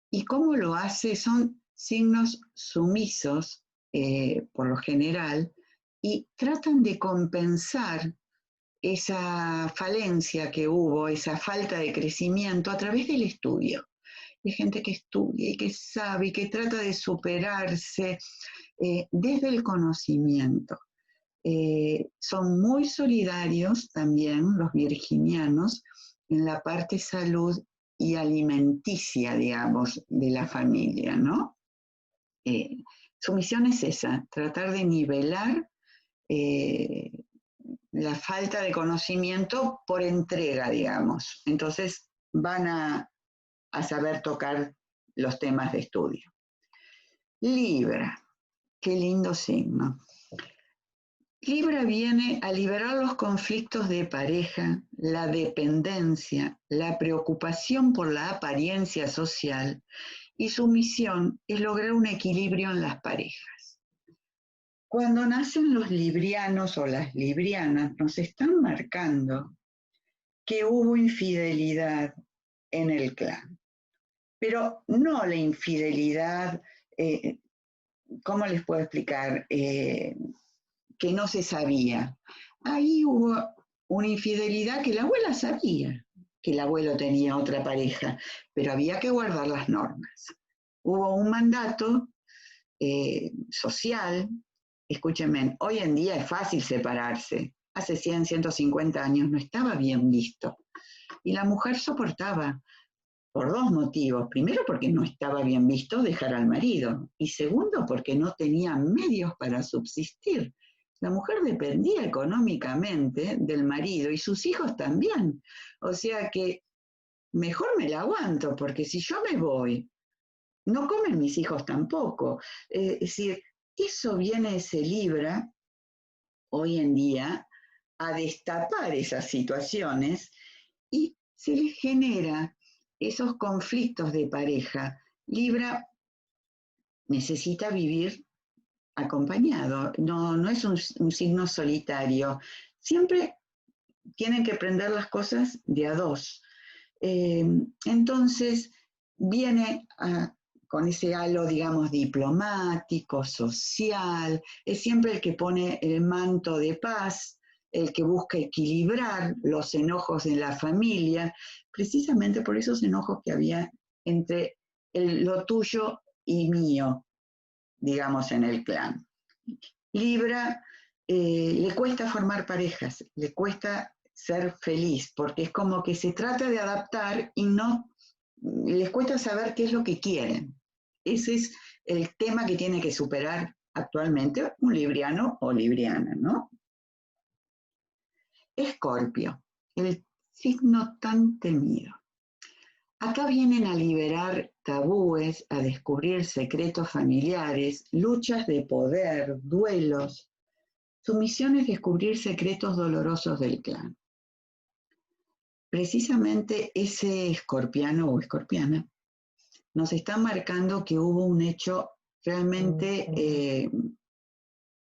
¿Y cómo lo hace? Son signos sumisos, por lo general, y tratan de compensar esa falencia que hubo, esa falta de crecimiento a través del estudio. Hay gente que estudia y que sabe y que trata de superarse desde el conocimiento. Son muy solidarios también los virginianos en la parte salud y alimenticia, digamos, de la familia, ¿no? Su misión es esa, tratar de nivelar la falta de conocimiento por entrega, digamos. Entonces van a saber tocar los temas de estudio. Libra, qué lindo signo. Libra viene a liberar los conflictos de pareja, la dependencia, la preocupación por la apariencia social y su misión es lograr un equilibrio en las parejas. Cuando nacen los librianos o las librianas nos están marcando que hubo infidelidad en el clan, pero no la infidelidad, ¿cómo les puedo explicar? Que no se sabía. Ahí hubo una infidelidad que la abuela sabía que el abuelo tenía otra pareja, pero había que guardar las normas. Hubo un mandato social. Escúchenme, hoy en día es fácil separarse. Hace 100, 150 años no estaba bien visto. Y la mujer soportaba por dos motivos. Primero, porque no estaba bien visto dejar al marido. Y segundo, porque no tenía medios para subsistir. La mujer dependía económicamente del marido y sus hijos también. O sea que mejor me la aguanto, porque si yo me voy, no comen mis hijos tampoco. Es decir, eso viene, se libra hoy en día a destapar esas situaciones y se les genera esos conflictos de pareja. Libra necesita vivir acompañado, no es un signo solitario. Siempre tienen que aprender las cosas de a dos. Entonces, viene con ese halo, digamos, diplomático, social, es siempre el que pone el manto de paz, el que busca equilibrar los enojos en la familia, precisamente por esos enojos que había entre lo tuyo y mío, digamos, en el clan. Libra le cuesta formar parejas, le cuesta ser feliz, porque es como que se trata de adaptar y no les cuesta saber qué es lo que quieren. Ese es el tema que tiene que superar actualmente un libriano o libriana, ¿no? Escorpio, el signo tan temido. Acá vienen a liberar tabúes, a descubrir secretos familiares, luchas de poder, duelos. Su misión es descubrir secretos dolorosos del clan. Precisamente ese escorpiano o escorpiana nos está marcando que hubo un hecho realmente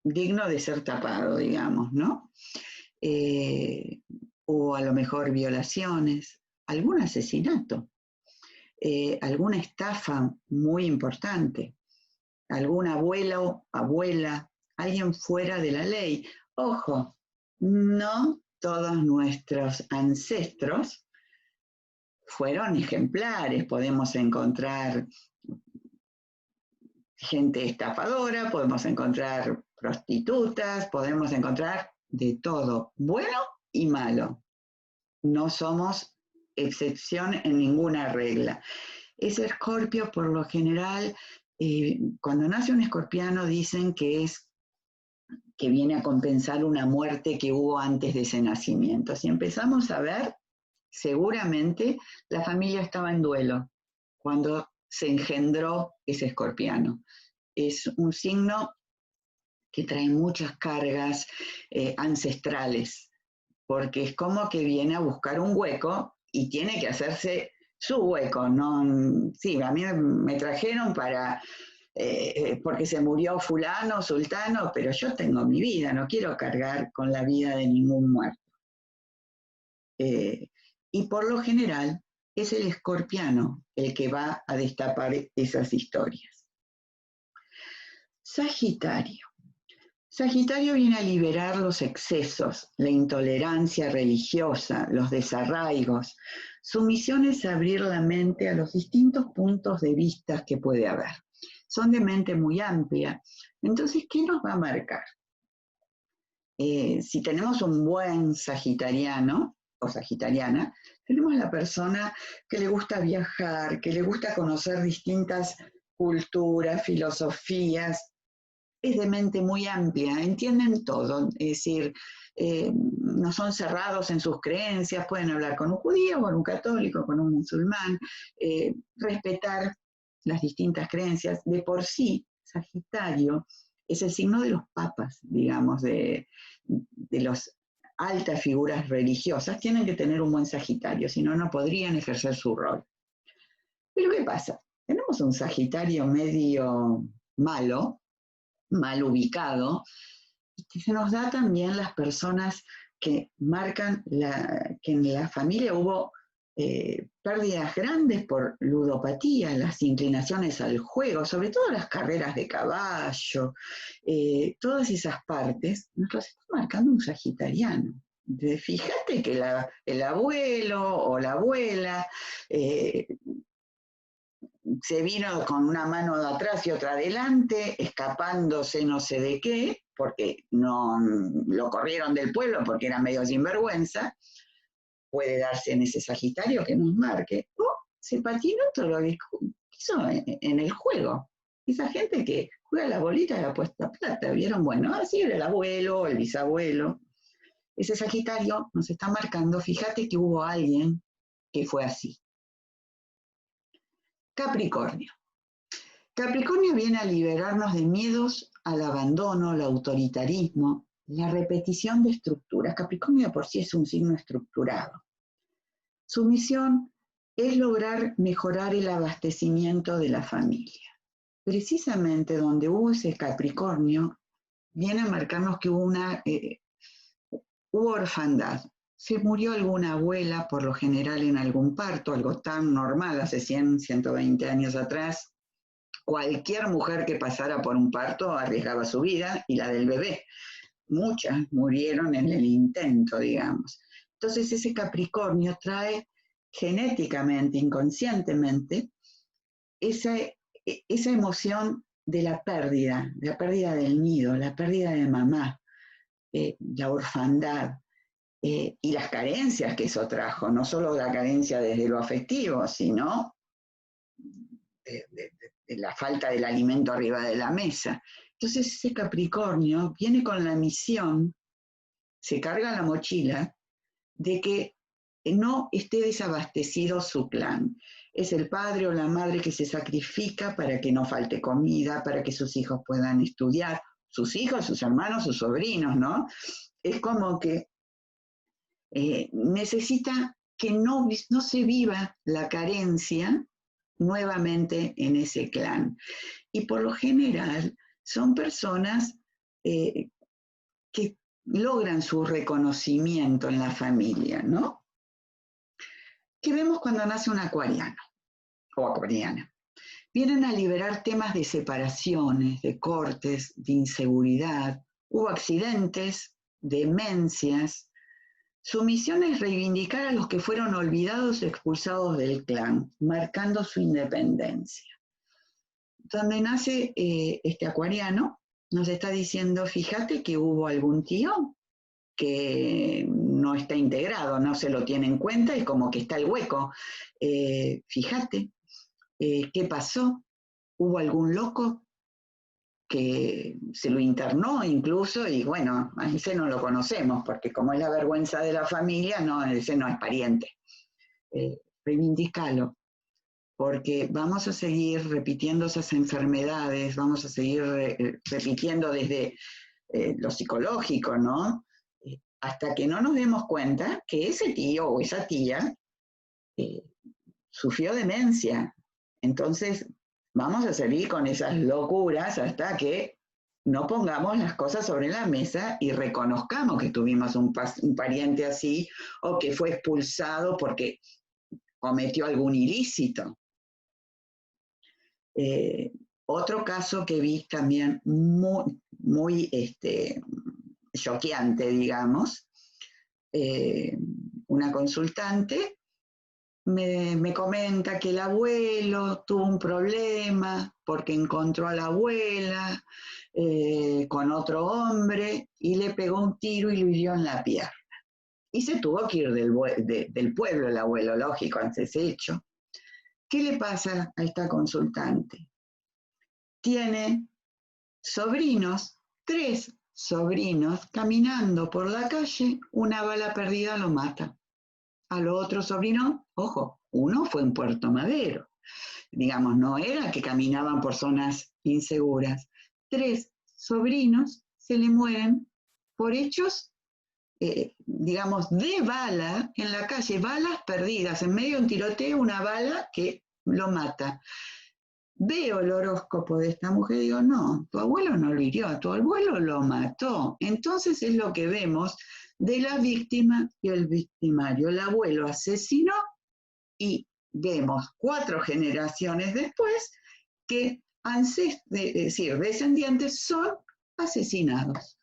digno de ser tapado, digamos, ¿no? O a lo mejor violaciones, algún asesinato, alguna estafa muy importante, algún abuelo o abuela, alguien fuera de la ley. Ojo, no todos nuestros ancestros fueron ejemplares. Podemos encontrar gente estafadora, podemos encontrar prostitutas, podemos encontrar de todo, bueno y malo. No somos excepción en ninguna regla. Ese Escorpio, por lo general, cuando nace un escorpiano dicen que viene a compensar una muerte que hubo antes de ese nacimiento. Si empezamos a ver, seguramente la familia estaba en duelo cuando se engendró ese escorpiano. Es un signo que trae muchas cargas ancestrales, porque es como que viene a buscar un hueco y tiene que hacerse su hueco. No, sí, a mí me trajeron porque se murió fulano, sultano, pero yo tengo mi vida, no quiero cargar con la vida de ningún muerto. Y por lo general es el escorpiano el que va a destapar esas historias. Sagitario. Sagitario viene a liberar los excesos, la intolerancia religiosa, los desarraigos. Su misión es abrir la mente a los distintos puntos de vista que puede haber. Son de mente muy amplia. Entonces, ¿qué nos va a marcar? Si tenemos un buen sagitariano o sagitariana, tenemos la persona que le gusta viajar, que le gusta conocer distintas culturas, filosofías. Es de mente muy amplia, entienden todo, es decir, no son cerrados en sus creencias, pueden hablar con un judío, con un católico, con un musulmán, respetar las distintas creencias. De por sí, Sagitario es el signo de los papas, digamos, de las altas figuras religiosas. Tienen que tener un buen Sagitario, si no, no podrían ejercer su rol. Pero ¿qué pasa? Tenemos un Sagitario medio malo, mal ubicado, y que se nos da también las personas que marcan que en la familia hubo pérdidas grandes por ludopatía, las inclinaciones al juego, sobre todo las carreras de caballo, todas esas partes, nos las está marcando un sagitariano. Fíjate que el abuelo o la abuela se vino con una mano de atrás y otra adelante, escapándose no sé de qué, porque no lo corrieron del pueblo porque era medio sinvergüenza. Puede darse en ese Sagitario que nos marque, o se patinó todo lo que hizo en el juego. Esa gente que juega la bolita de la puesta plata, ¿vieron? Bueno, así era el abuelo, el bisabuelo. Ese Sagitario nos está marcando, fíjate que hubo alguien que fue así. Capricornio. Capricornio viene a liberarnos de miedos al abandono, al autoritarismo, la repetición de estructuras. Capricornio por sí es un signo estructurado. Su misión es lograr mejorar el abastecimiento de la familia. Precisamente donde hubo ese Capricornio, viene a marcarnos que hubo orfandad. Se murió alguna abuela, por lo general en algún parto, algo tan normal hace 100, 120 años atrás. Cualquier mujer que pasara por un parto arriesgaba su vida y la del bebé. Muchas murieron en el intento, digamos. Entonces ese Capricornio trae genéticamente, inconscientemente, esa emoción de la pérdida del nido, la pérdida de mamá, la orfandad, y las carencias que eso trajo, no solo la carencia desde lo afectivo, sino de la falta del alimento arriba de la mesa. Entonces ese Capricornio viene con la misión, se carga la mochila, de que no esté desabastecido su clan. Es el padre o la madre que se sacrifica para que no falte comida, para que sus hijos puedan estudiar, sus hijos, sus hermanos, sus sobrinos, ¿no? Es como que necesita que no se viva la carencia nuevamente en ese clan. Y por lo general son personas que logran su reconocimiento en la familia, ¿no? ¿Qué vemos cuando nace un acuariano o acuariana? Vienen a liberar temas de separaciones, de cortes, de inseguridad. Hubo accidentes, demencias. Su misión es reivindicar a los que fueron olvidados o expulsados del clan, marcando su independencia. Donde nace este acuariano, nos está diciendo, fíjate que hubo algún tío que no está integrado, no se lo tiene en cuenta y como que está el hueco. Fíjate, ¿qué pasó? ¿Hubo algún loco que se lo internó incluso? Y bueno, a ese no lo conocemos, porque como es la vergüenza de la familia, no, ese no es pariente. Reivindícalo, porque vamos a seguir repitiendo esas enfermedades, vamos a seguir repitiendo desde lo psicológico, ¿no? Hasta que no nos demos cuenta que ese tío o esa tía sufrió demencia. Entonces, vamos a seguir con esas locuras hasta que no pongamos las cosas sobre la mesa y reconozcamos que tuvimos un pariente así o que fue expulsado porque cometió algún ilícito. Otro caso que vi también muy choqueante, digamos, una consultante me comenta que el abuelo tuvo un problema porque encontró a la abuela con otro hombre y le pegó un tiro y lo hirió en la pierna. Y se tuvo que ir del pueblo el abuelo, lógico, ante ese hecho. ¿Qué le pasa a esta consultante? Tiene sobrinos, 3 sobrinos, caminando por la calle, una bala perdida lo mata. A los otros sobrinos, ojo, uno fue en Puerto Madero. Digamos, no era que caminaban por zonas inseguras. 3 sobrinos se le mueren por hechos, digamos, de bala en la calle, balas perdidas, en medio de un tiroteo, una bala que lo mata. Veo el horóscopo de esta mujer y digo, no, tu abuelo no lo hirió, tu abuelo lo mató. Entonces es lo que vemos de la víctima y el victimario. El abuelo asesinó y vemos 4 generaciones después que descendientes son asesinados.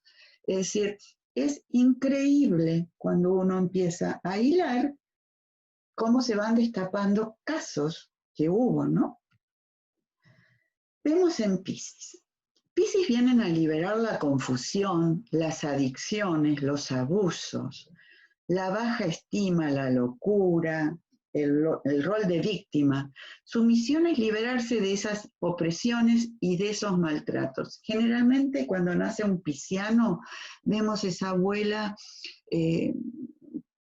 Es decir, es increíble cuando uno empieza a hilar cómo se van destapando casos que hubo, ¿no? Vemos en Piscis. Piscis vienen a liberar la confusión, las adicciones, los abusos, la baja estima, la locura, el rol de víctima. Su misión es liberarse de esas opresiones y de esos maltratos. Generalmente cuando nace un pisciano vemos esa abuela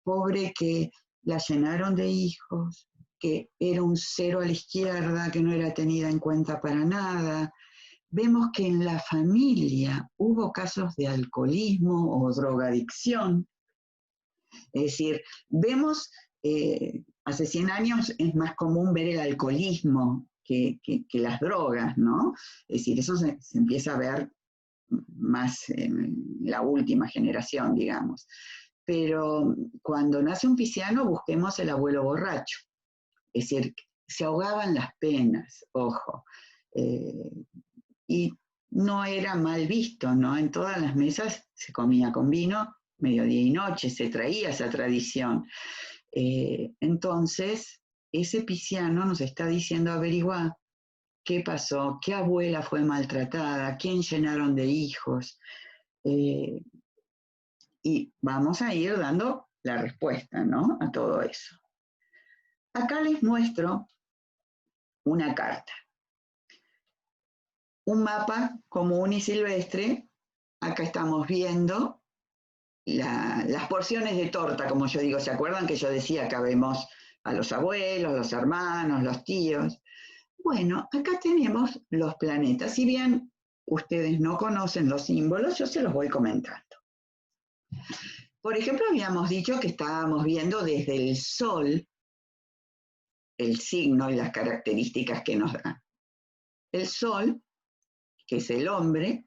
pobre que la llenaron de hijos, que era un cero a la izquierda, que no era tenida en cuenta para nada. Vemos que en la familia hubo casos de alcoholismo o drogadicción. Es decir, vemos, hace 100 años es más común ver el alcoholismo que las drogas, ¿no? Es decir, eso se empieza a ver más en la última generación, digamos. Pero cuando nace un pisciano, busquemos el abuelo borracho. Es decir, se ahogaban las penas, ojo. Y no era mal visto, ¿no? En todas las mesas se comía con vino, mediodía y noche, se traía esa tradición. Entonces, ese pisciano nos está diciendo, averiguá qué pasó, qué abuela fue maltratada, quién llenaron de hijos. Y vamos a ir dando la respuesta, ¿no? A todo eso. Acá les muestro una carta. Un mapa común y silvestre. Acá estamos viendo las porciones de torta, como yo digo. ¿Se acuerdan que yo decía que vemos a los abuelos, los hermanos, los tíos? Bueno, acá tenemos los planetas. Si bien ustedes no conocen los símbolos, yo se los voy comentando. Por ejemplo, habíamos dicho que estábamos viendo desde el Sol el signo y las características que nos da. El Sol, que es el hombre,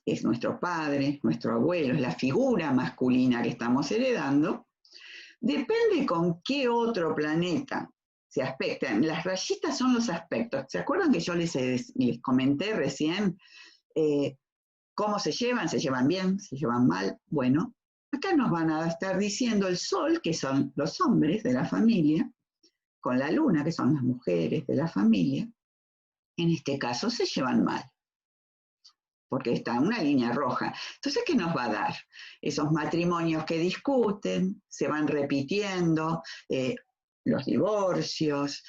es nuestro padre, nuestro abuelo, es la figura masculina que estamos heredando. Depende con qué otro planeta se aspectan. Las rayitas son los aspectos. ¿Se acuerdan que yo les comenté recién cómo se llevan bien, se llevan mal? Bueno, acá nos van a estar diciendo el Sol, que son los hombres de la familia, con la Luna, que son las mujeres de la familia. En este caso se llevan mal, porque está en una línea roja. Entonces, ¿qué nos va a dar? Esos matrimonios que discuten, se van repitiendo, los divorcios,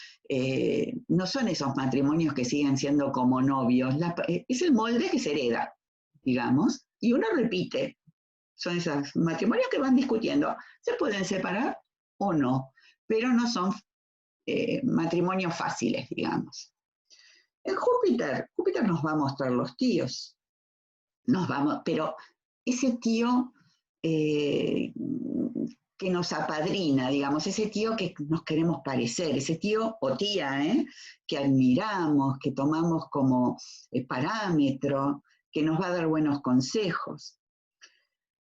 no son esos matrimonios que siguen siendo como novios, es el molde que se hereda, digamos, y uno repite. Son esos matrimonios que van discutiendo. Se pueden separar o no, pero no son matrimonios fáciles, digamos. En Júpiter nos va a mostrar los tíos. Pero ese tío que nos apadrina, digamos, ese tío que nos queremos parecer, ese tío o tía que admiramos, que tomamos como parámetro, que nos va a dar buenos consejos.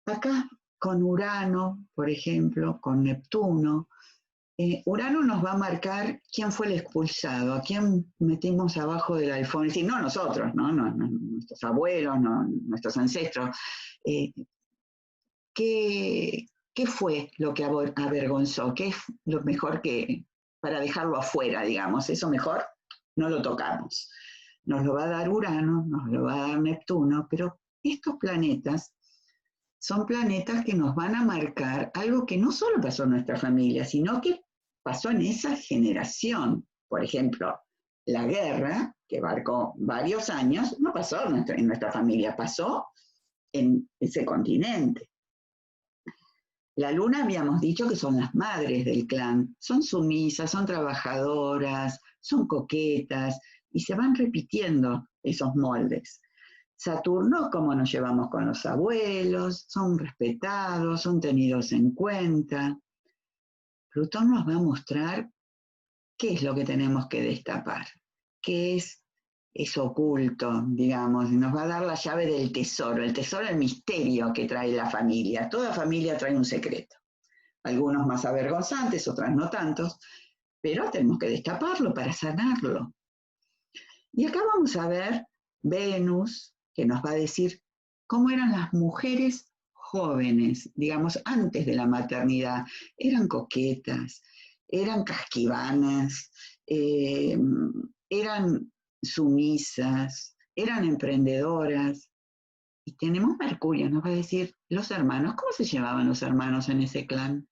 Acá con Urano, por ejemplo, con Neptuno, Urano nos va a marcar quién fue el expulsado, a quién metimos abajo del alfombra, es decir, no nosotros, no nuestros abuelos, no nuestros ancestros. ¿Qué fue lo que avergonzó? ¿Qué es lo mejor que, para dejarlo afuera, digamos? Eso mejor no lo tocamos. Nos lo va a dar Urano, nos lo va a dar Neptuno, pero estos planetas son planetas que nos van a marcar algo que no solo pasó en nuestra familia, sino que pasó en esa generación. Por ejemplo, la guerra, que abarcó varios años, no pasó en nuestra familia, pasó en ese continente. La Luna habíamos dicho que son las madres del clan, son sumisas, son trabajadoras, son coquetas, y se van repitiendo esos moldes. Saturno, cómo nos llevamos con los abuelos, son respetados, son tenidos en cuenta. Plutón nos va a mostrar qué es lo que tenemos que destapar, qué es oculto, digamos, nos va a dar la llave del tesoro, el misterio que trae la familia. Toda familia trae un secreto, algunos más avergonzantes, otras no tantos, pero tenemos que destaparlo para sanarlo. Y acá vamos a ver Venus, que nos va a decir cómo eran las mujeres jóvenes, digamos, antes de la maternidad, eran coquetas, eran casquivanas, eran sumisas, eran emprendedoras. Y tenemos Mercurio, nos va a decir, los hermanos, ¿cómo se llevaban los hermanos en ese clan?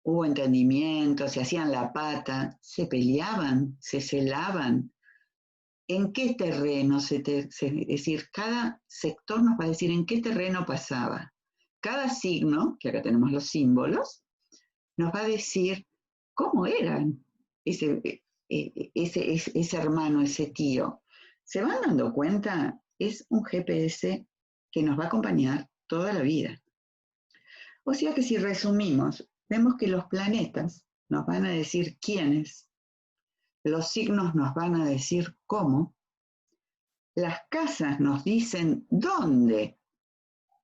Hubo entendimiento, se hacían la pata, se peleaban, se celaban. ¿En qué terreno? Es decir, cada sector nos va a decir en qué terreno pasaba. Cada signo, que acá tenemos los símbolos, nos va a decir cómo eran ese hermano, ese tío. ¿Se van dando cuenta? Es un GPS que nos va a acompañar toda la vida. O sea que si resumimos, vemos que los planetas nos van a decir quiénes, los signos nos van a decir cómo, las casas nos dicen dónde,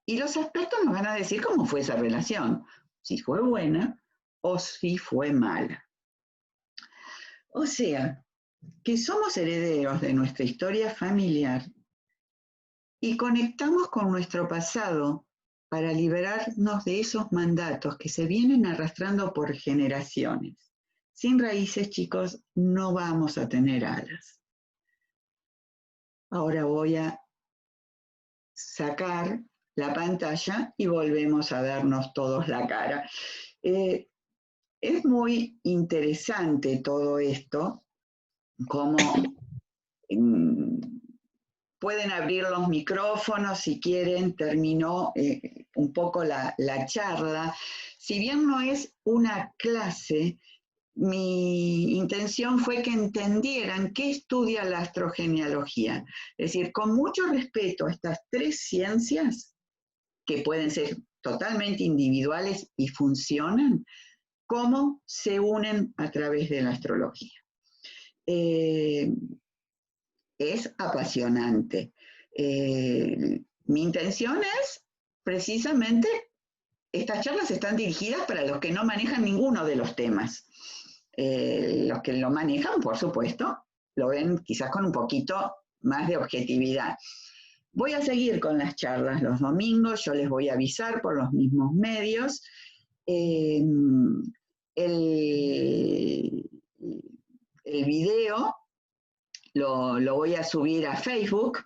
y los aspectos nos van a decir cómo fue esa relación, si fue buena o si fue mala. O sea, que somos herederos de nuestra historia familiar y conectamos con nuestro pasado para liberarnos de esos mandatos que se vienen arrastrando por generaciones. Sin raíces, chicos, no vamos a tener alas. Ahora voy a sacar la pantalla y volvemos a vernos todos la cara. Es muy interesante todo esto, como pueden abrir los micrófonos si quieren, terminó un poco la charla. Si bien no es una clase, mi intención fue que entendieran qué estudia la astrogenealogía. Es decir, con mucho respeto a estas tres ciencias, que pueden ser totalmente individuales y funcionan, cómo se unen a través de la astrología. Es apasionante. Mi intención es precisamente, estas charlas están dirigidas para los que no manejan ninguno de los temas. Los que lo manejan, por supuesto, lo ven quizás con un poquito más de objetividad. Voy a seguir con las charlas los domingos, yo les voy a avisar por los mismos medios. El video lo voy a subir a Facebook,